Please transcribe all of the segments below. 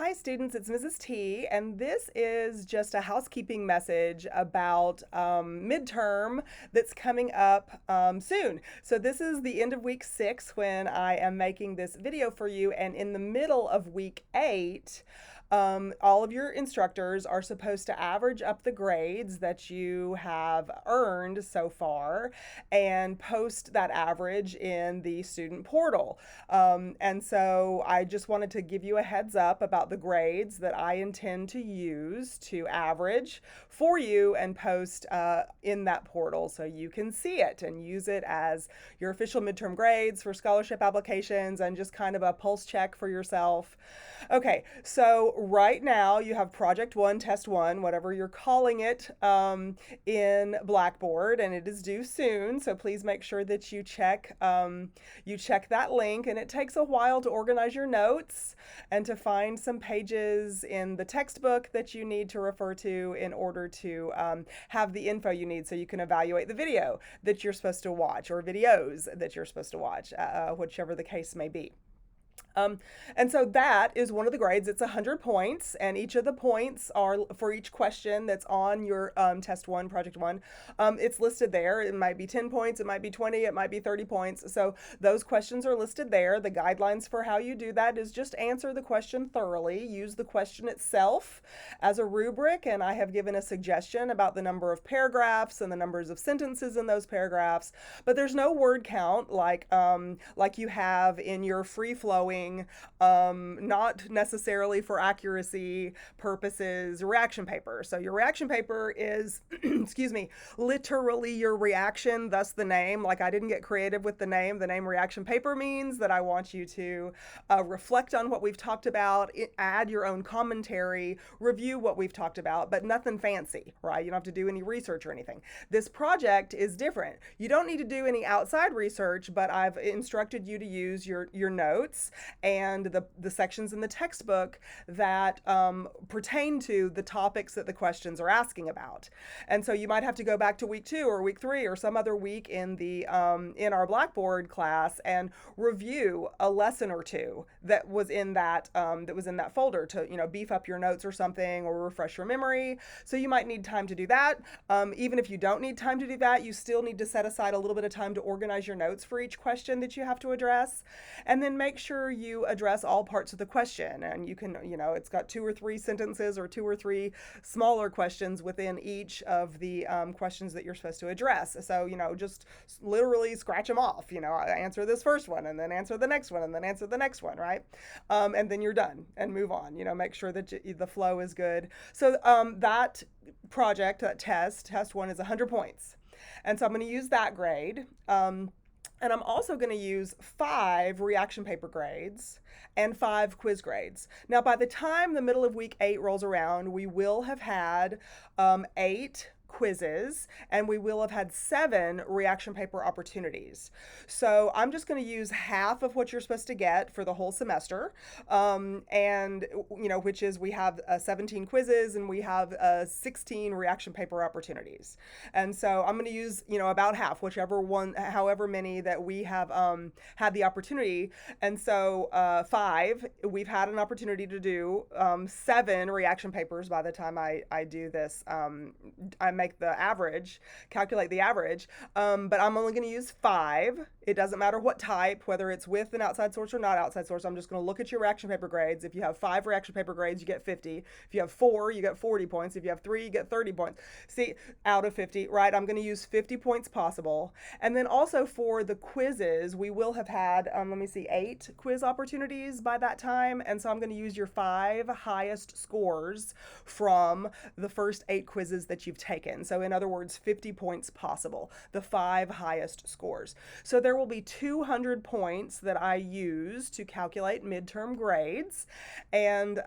Hi, students. It's Mrs. T, and this is just a housekeeping message about midterm that's coming up soon. So, this is the end of week 6 when I am making this video for you, and in the middle of week 8, all of your instructors are supposed to average up the grades that you have earned so far and post that average in the student portal. And so I just wanted to give you a heads up about the grades that I intend to use to average for you and post in that portal so you can see it and use it as your official midterm grades for scholarship applications and just kind of a pulse check for yourself. Okay, so right now you have Project 1, Test 1, whatever you're calling it, in Blackboard, and it is due soon. So please make sure that you check that link. And it takes a while to organize your notes and to find some pages in the textbook that you need to refer to in order to have the info you need so you can evaluate the video that you're supposed to watch or videos that you're supposed to watch, whichever the case may be. And so that is one of the grades. It's 100 points, and each of the points are for each question that's on your test 1, project 1. It's listed there. It might be 10 points, it might be 20, it might be 30 points. So those questions are listed there. The guidelines for how you do that is just answer the question thoroughly, use the question itself as a rubric, and I have given a suggestion about the number of paragraphs and the numbers of sentences in those paragraphs. But there's no word count like you have in your free-flowing, not necessarily for accuracy purposes, reaction paper. So your reaction paper is, excuse me, literally your reaction, thus the name. Like, I didn't get creative with the name. The name reaction paper means that I want you to reflect on what we've talked about, add your own commentary, review what we've talked about, but nothing fancy, right? You don't have to do any research or anything. This project is different. You don't need to do any outside research, but I've instructed you to use your notes and the sections in the textbook that pertain to the topics that the questions are asking about. And so you might have to go back to week 2 or week 3 or some other week in the in our Blackboard class and review a lesson or two that was in that folder to beef up your notes or something or refresh your memory. So you might need time to do that. Even if you don't need time to do that, you still need to set aside a little bit of time to organize your notes for each question that you have to address, and then make sure you address all parts of the question. And you can, it's got 2 or 3 sentences or 2 or 3 smaller questions within each of the questions that you're supposed to address. So, just literally scratch them off. Answer this first one and then answer the next one and then answer the next one, right? And then you're done and move on. Make sure that the flow is good. So that project, that test 1 is 100 points. And so I'm going to use that grade. And I'm also going to use 5 reaction paper grades and 5 quiz grades. Now, by the time the middle of week 8 rolls around, we will have had 8 quizzes and we will have had 7 reaction paper opportunities. So I'm just going to use half of what you're supposed to get for the whole semester, and which is we have 17 quizzes and we have 16 reaction paper opportunities. And so I'm going to use about half, whichever one, however many that we have had the opportunity. And so 5, we've had an opportunity to do 7 reaction papers by the time I do this. I make the average, calculate the average, but I'm only going to use 5. It doesn't matter what type, whether it's with an outside source or not outside source. I'm just going to look at your reaction paper grades. If you have 5 reaction paper grades, you get 50. If you have 4, you get 40 points. If you have 3, you get 30 points. See, out of 50, right? I'm going to use 50 points possible. And then also for the quizzes, we will have had, 8 quiz opportunities by that time. And so I'm going to use your 5 highest scores from the first 8 quizzes that you've taken. So in other words, 50 points possible, the 5 highest scores. So there will be 200 points that I use to calculate midterm grades, and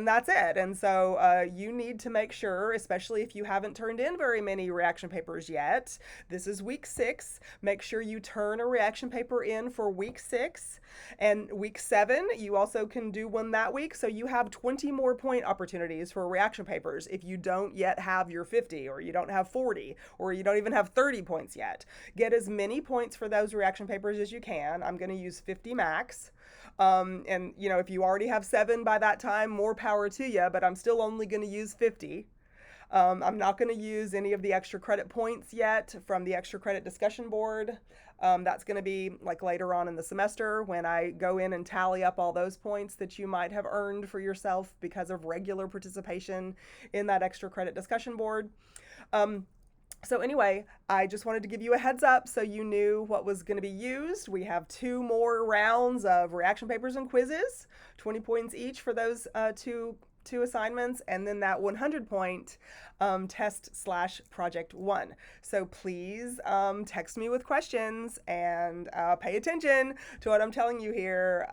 that's it. And so you need to make sure, especially if you haven't turned in very many reaction papers yet, this is week 6, make sure you turn a reaction paper in for week 6. And week 7, you also can do one that week. So you have 20 more point opportunities for reaction papers if you don't yet have your 50, or you don't have 40, or you don't even have 30 points yet. Get as many points for those reaction papers as you can. I'm going to use 50 max. And, if you already have 7 by that time, more power to you, but I'm still only going to use 50. I'm not going to use any of the extra credit points yet from the extra credit discussion board. That's going to be like later on in the semester when I go in and tally up all those points that you might have earned for yourself because of regular participation in that extra credit discussion board. So anyway, I just wanted to give you a heads up so you knew what was going to be used. We have 2 more rounds of reaction papers and quizzes, 20 points each for those two assignments, and then that 100-point test/project 1. So please text me with questions and pay attention to what I'm telling you here.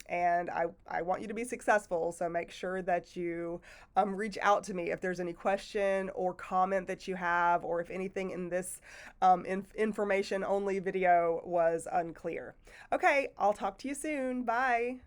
And I want you to be successful, so make sure that you reach out to me if there's any question or comment that you have, or if anything in this information only video was unclear. Okay, I'll talk to you soon. Bye.